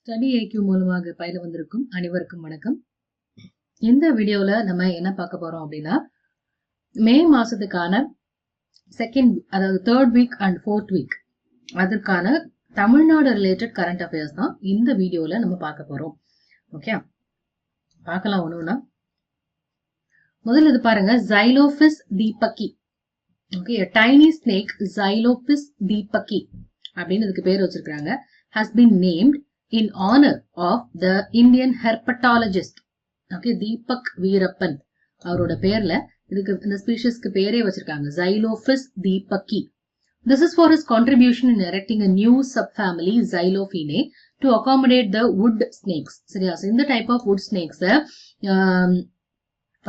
Study IQ மூலமாக பயில வந்திருக்கும் அனைவருக்கும் வணக்கம். இந்த வீடியோல நம்ம என்ன பார்க்க போறோம் அப்படின்னா, மே மாசத்துக்கான செகண்ட் அதாவது third week and fourth week அதற்கான தமிழ்நாடு ரிலேட்டட் கரண்ட் அஃபேர்ஸ் தான் இந்த வீடியோல நம்ம பார்க்க போறோம். ஓகே, பார்க்கலாம் ஒண்ணுன்னா. முதல்ல இது பாருங்க, ஜைலோபிஸ் தீபகி. ஓகே, டைனி ஸ்னேக் ஜைலோபிஸ் தீபகி அப்படின்னு இதுக்கு பேர் வச்சிருக்காங்க. has been named in honor of the Indian herpetologist. Okay, Deepak Veerappan அவரோட பேர்ல இதுக்கு இந்த ஸ்பீஷிஸ்க்கு பேரே வச்சிருக்காங்க, Xylophis deepaki. This is for his contribution in erecting a new subfamily Xylophinae to accommodate the wood snakes. சரியா, இந்த type of wood snakes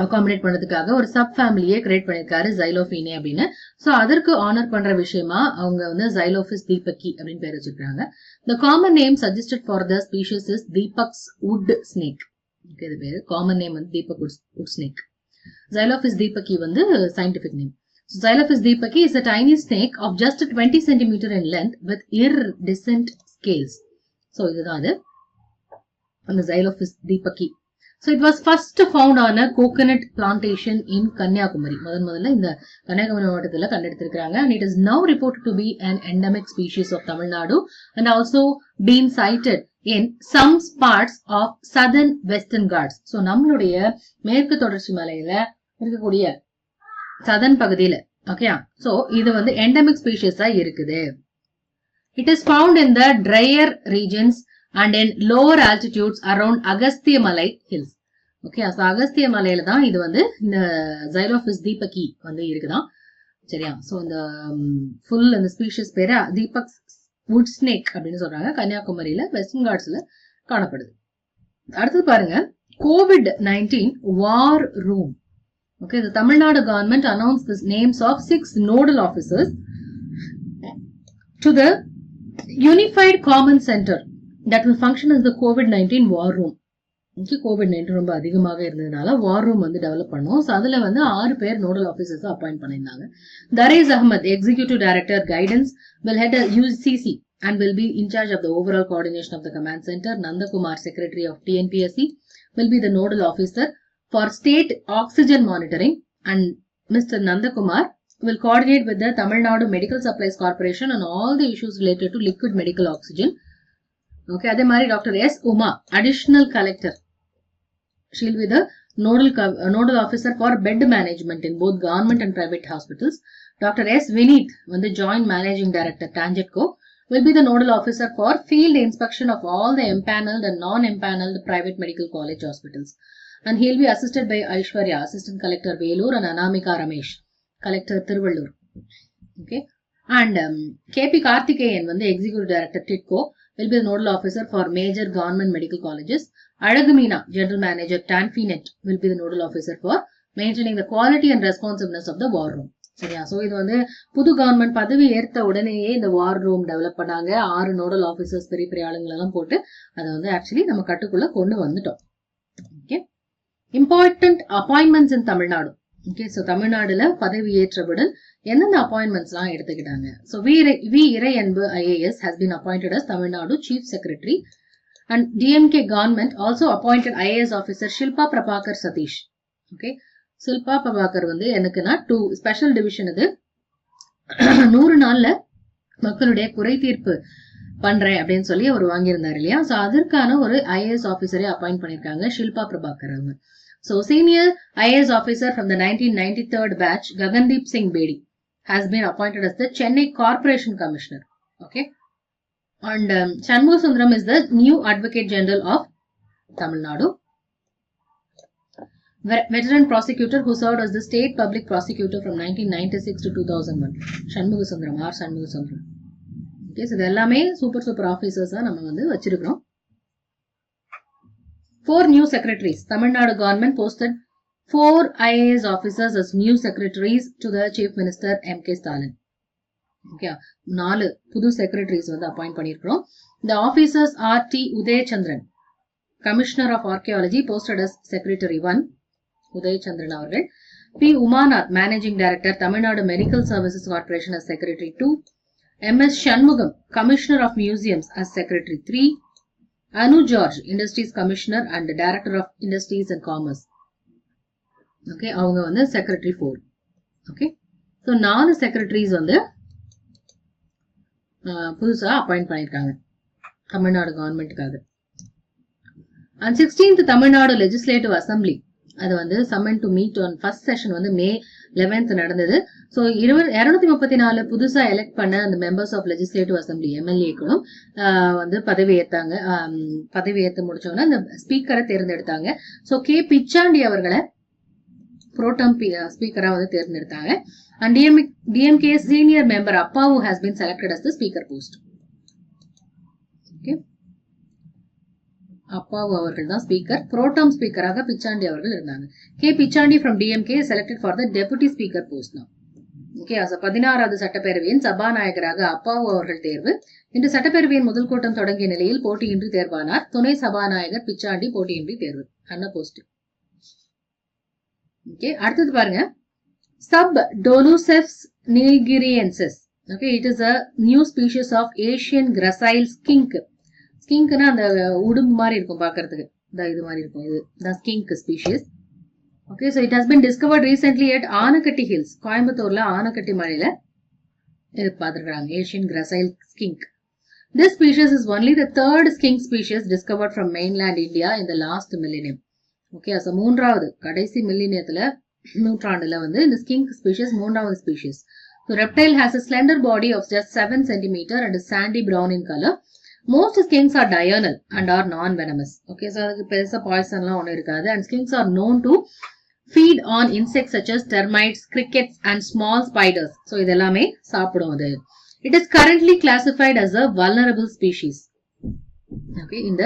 accommodate பண்றதுக்காக ஒரு சப் ஃபேமிலியே கிரியேட் பண்ணிருக்காரு, Xylophinae அப்படின்னு. சோ அதற்கு ஆனர் பண்ற விஷயமா அவங்க வந்து Xylophis deepaki அப்படின்னு பேர் வச்சிருக்காங்க. The common name suggested for the species is Deepak's wood snake. Okay, இது பேரு காமன் நேம் வந்து Deepak wood snake. Xylophis deepaki வந்து scientific name. So, Xylophis deepaki is a tiny snake of just 20 cm in length with iridescent scales. So இதுதான் அது அந்த Xylophis deepaki. So it was first found on a coconut plantation in Kanyakumari. முதல்ல இந்த கன்னியாகுமரி மாவட்டத்துல கண்டெடுத்திருக்காங்க. And it is now reported to be an endemic species of Tamil Nadu and also been sighted in some parts of southern western Ghats. So நம்மளுடைய மேற்கு தொடர்ச்சி மலையில இருக்கக்கூடிய southern பகுதியில, okay, so இது வந்து endemic species ஆ இருக்குது. It is found in the drier regions and in lower altitudes around Agastya Malai hills. Okay, so Agastya மலையில தான் இது வந்து இந்த Xylophis deepaki வந்து இருக்குதான். சரியா, சோ இந்த ஃபுல் அந்த ஸ்பீஷிஸ் பேரு Deepak's wood snake அப்படின்னு சொல்றாங்க. கன்னியாகுமரியில வெஸ்டர்ன் காட்ஸ்ல காணப்படுது. அடுத்தது பாருங்க, COVID-19 war room. Okay, the Tamil Nadu government announced the names of 6 nodal officers to the Unified Common Center that will function as the COVID-19 war room. COVID-19 ரொம்ப அதிகமாக இருந்ததுனால war room வந்து develop பண்ணோம். So அதுல வந்து 6 பேர் nodal officers appoint பண்ணிருந்தாங்க. Darez Ahamed, executive director guidance, will head a UCC and will be in charge of the overall coordination of the command center. Nandakumar, secretary of TNPSC, will be the nodal officer for state oxygen monitoring, and Mr. Nandakumar will coordinate with the Tamil Nadu Medical Supplies Corporation on all the issues related to liquid medical oxygen. Okay, அதே மாதிரி doctor S Uma, additional collector. She'll be the nodal officer for bed management in both government and private hospitals. Dr. S. Vineet, the joint managing director, Tangetco, will be the nodal officer for field inspection of all the empaneled and non-empaneled private medical college hospitals. And he'll be assisted by Aishwarya, assistant collector Velur, and Anamika Ramesh, collector Tiruvallur. Okay, and KP Karthikeyan, the executive director, TITCO, will be the nodal officer for major government medical colleges. Adagumina, general manager, Tanfinet, will be the nodal officer for maintaining the quality and responsiveness of the war room. சரியா, so இது வந்து புது government பதவி ஏற்ற உடனேயே இந்த வார் room develop பண்ணாங்க. 6 nodal officers பெரிய பெரிய ஆளுங்களை எல்லாம் போட்டு அதை வந்து ஆக்சுவலி நம்ம கட்டுக்குள்ள கொண்டு வந்துட்டோம். Okay, important appointments in Tamil Nadu. Okay, so தமிழ்நாடுல பதவி ஏற்றவுடன் என்னென்ன அப்பாயின்மெண்ட்ஸ் எல்லாம் எடுத்துக்கிட்டாங்க. So V Iraianbu IAS has been appointed as Tamil Nadu Chief Secretary, and DMK government also appointed IAS officer Shilpa Prabhakar Satish. Okay, Shilpa Prabhakar வந்து எனக்குனா 2 ஸ்பெஷல் டிவிஷன் இது 100 நாள்ல மக்களுடைய குறை தீர்ப்பு பண்றேன் அப்படின்னு சொல்லி அவர் வாங்கியிருந்தாரு இல்லையா. சோ அதற்கான ஒரு IAS ஆபீசரை அப்பாயிண்ட் பண்ணிருக்காங்க, ஷில்பா பிரபாகர் அவங்க. So, senior IAS officer from the 1993rd batch, Gagandeep Singh Bedi, has been appointed as the Chennai Corporation Commissioner. Okay, and Shanmugasundaram is the new Advocate General of Tamil Nadu. Veteran prosecutor who served as the State Public Prosecutor from 1996 to 2001. Shanmugasundaram, R. Shanmugasundaram. Okay, so இதெல்லாமே super ஆபீசர்ஸா நம்ம வந்து வச்சிருக்கிறோம். 4 new secretaries. Tamil Nadu government posted 4 IAS officers as new secretaries to the Chief Minister M.K. Stalin. Okay, 4 புது secretaries வந்து appoint பண்ணிருக்கிறோம். The officers are T. Uday Chandran, Commissioner of Archaeology, posted as Secretary 1. Uday Chandran அவர்கள். P. Umanath, Managing Director, Tamil Nadu Medical Services Corporation, as Secretary 2. M.S. Shanmugam, Commissioner of Museums, as Secretary 3. Anu George, Industries Commissioner and Director of Industries and Commerce. Okay, அவங்க வந்து secretary 4. Okay, so 4 secretaries வந்து புதுசா appoint பண்ணியிருக்காங்க தமிழ்நாடு கவர்மெண்ட்டுக்காக. And 16th Tamil Nadu legislative assembly அது வந்து summon to meet on first session வந்து May 11th நடந்தது. ஸோ 234 புதுசா எலெக்ட் பண்ண அந்த மெம்பர்ஸ் ஆஃப் லெஜிஸ்லேட்டிவ் அசம்பிளி எம்எல்ஏக்களும் வந்து பதவி ஏற்று முடிச்சோன்னா அந்த ஸ்பீக்கரை தேர்ந்தெடுத்தாங்க. ஸோ கே பிச்சாண்டி அவர்களை புரோட்டம் ஸ்பீக்கரா வந்து தேர்ந்தெடுத்தாங்க. And DMK senior member Appavu has been selected as the speaker post. Okay, Appavu அவர்கள் தான் ஸ்பீக்கர். புரோட்டம் ஸ்பீக்கராக பிச்சாண்டி அவர்கள் இருந்தாங்க. K Pichandi from DMK selected for the deputy speaker post தான். ஓகே, 16வது சட்டப்பேரவையின் சபாநாயகராக அப்பாவு அவர்கள் தேர்வு. இன்று சட்டப்பேரவையின் முதல் கூட்டம் தொடங்கிய நிலையில் போட்டியின்றி தேர்வானார். துணை சபாநாயகர் பிச்சாண்டி போட்டியின்றி தேர்வு. அண்ணா போஸ்ட். ஓகே, அடுத்தது பாருங்க, subdoluseps nilgiriensis. Okay, it is a new species of Asian gracile skink. ஸ்கிங்க்னா அந்த உடும்பு மாதிரி இருக்கும் பாக்குறதுக்கு, இது மாதிரி இருக்கும், இதுதான் skink species. Okay, so it has been discovered recently at Anaikatti hills, கோயம்புத்தூர்ல ஆனக்கட்டி மலையில இது பார்த்துருக்காங்க Asian gracile skink. This species is only the third skink species discovered from mainland India in the last millennium. Okay, so மூன்றாவது கடைசி மில்லினியத்துல நூற்றாண்டுல வந்து இந்த ஸ்கிங்க் species மூன்றாவது species. So reptile has a slender body of just 7 cm and is sandy brown in color. Most skinks are diurnal and are non-venomous. Okay, so அதுக்கு பெருசா பாய்சன்லாம் ஒன்றும் இருக்காது. And skinks are known to feed on insects such as termites, crickets and small spiders. So இதெல்லாமே சாப்பிடும் அது. It is currently classified as a vulnerable species. Okay, இந்த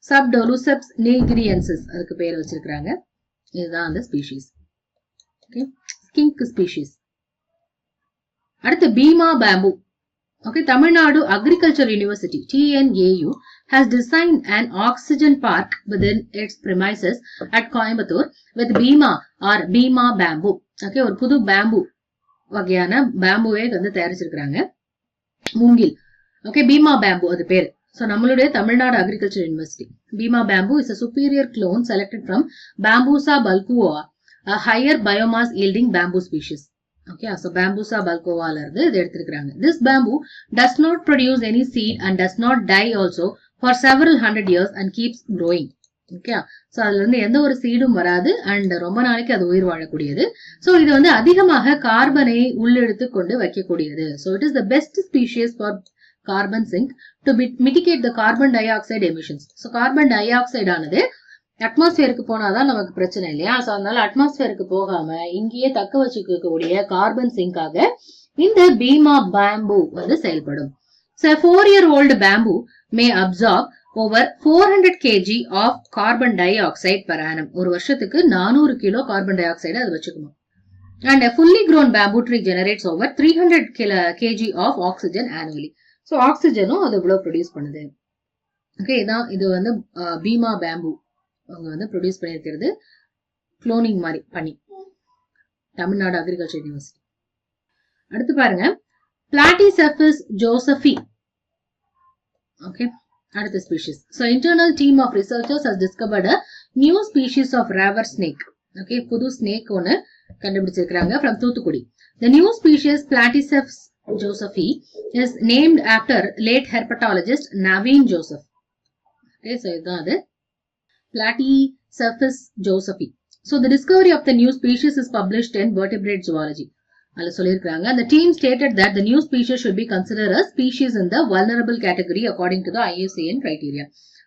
Subdoluceps nilgiriensis அதுக்கு பேர் வச்சிருக்காங்க. இதுதான் அந்த ஸ்பீஷிஸ். Okay, skink species. அடுத்து Bheema bamboo. Okay, Tamil Nadu Agriculture University (TNAU) has designed an oxygen park within its premises at Coimbatore with Bima or Bima bamboo. Okay, ஒரு புது bamboo வகையான பேம்புவே வந்து தயாரிச்சிருக்காங்க, மூங்கில். ஓகே, பீமா பேம்பு அது பேரு. So நம்மளுடைய Tamil Nadu agriculture university Bheema bamboo is a superior clone selected from Bambusa bulkua, a higher biomass yielding bamboo species. Okay, so Bambusa bulkova-ல இருந்து இது எடுத்திருக்காங்க. This bamboo does not produce any seed and does not die also for several hundred years and keeps growing. Okay, so அதுல இருந்து எந்த ஒரு சீடும் வராது and ரொம்ப நாளைக்கு அது உயிர் வாழக்கூடியது. So இது வந்து அதிகமாக கார்பனை உள்ளெடுத்து கொண்டு வைக்கக்கூடியது. So it is the best species for carbon sink to mitigate the carbon dioxide emissions. So carbon dioxide ஆனது அட்மாஸ்பியருக்கு போனாதான் நமக்கு பிரச்சனை இல்லையா? சோ அதனால அட்மாஸ்பியருக்கு போகாம இங்கேயே தக்க வச்சுக்கக்கூடிய கார்பன் சிங்காக இந்த பீமா பேம்பு வந்து செயல்படும். So a 4-year-old bamboo may absorb over 400 kg of carbon dioxide per annum. ஒரு வருஷத்துக்கு 400 கிலோ கார்பன் டை ஆக்சைடு அது வச்சுக்கணும். And a fully grown bamboo tree generates over 300 kg of oxygen annually. So ஆக்சிஜனும் அது இவ்வளவு produce பண்ணுது. Okay, இதான் இது வந்து பீமா பேம்பு அவங்க வந்து ப்ரொடியூஸ் பண்ணியிருக்கிறது குளோனிங் மாதிரி பண்ணி தமிழ்நாடு அக்ரிகல்ச்சர் யூனிவர்சிட்டி. அடுத்து பாருங்க, Platycephalus josephi. ஓகே, அடுத்த species. So internal team of researchers has discovered a new species of river snake. Okay, புது ஸ்னேக் ஒன்னு கண்டுபிடிச்சிருக்காங்க from Thoothukudi. The new species Platycephalus josephi is named after late herpetologist Naveen Joseph. Okay, so இதுதான் அது Platycephalus josephi. So the discovery of the new species is published in Vertebrate Zoology. அதுல சொல்லியிருக்காங்க, the team stated that the new species should be considered a species in the vulnerable category according to the IUCN criteria.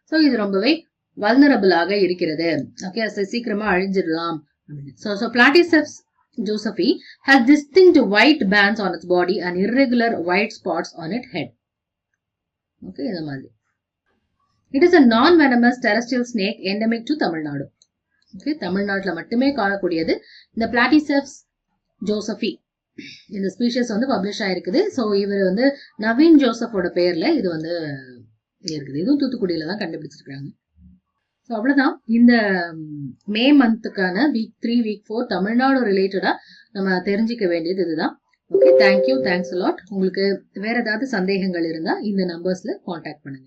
So இது ரொம்பவே vulnerable ஆக இருக்கிறது. Okay, so சீக்கிரமா அழிஞ்சிடலாம். So Platycephalus josephi has distinct white bands on its body and irregular white spots on its head. Okay, இந்த மாதிரி. It is a non-venomous terrestrial snake endemic to Tamil Nadu. Okay, தமிழ்நாட்டுல மட்டுமே காணக்கூடியது இந்த Platycephalus josephi. இந்த species வந்து publish ஆயிருக்குது. So இவர் வந்து நவீன் ஜோசப்போட பேர்ல இது வந்து இருக்குது. இதுவும் தூத்துக்குடியில தான் கண்டுபிடிச்சிருக்காங்க. ஸோ அவ்வளவுதான் இந்த மே மந்த்துக்கான வீக் 3 வீக் 4 தமிழ்நாடு ரிலேட்டடா நம்ம தெரிஞ்சுக்க வேண்டியது இதுதான். Okay, thank you, thanks a lot. உங்களுக்கு வேற ஏதாவது சந்தேகங்கள் இருந்தா இந்த நம்பர்ஸ்ல கான்டாக்ட் பண்ணுங்க.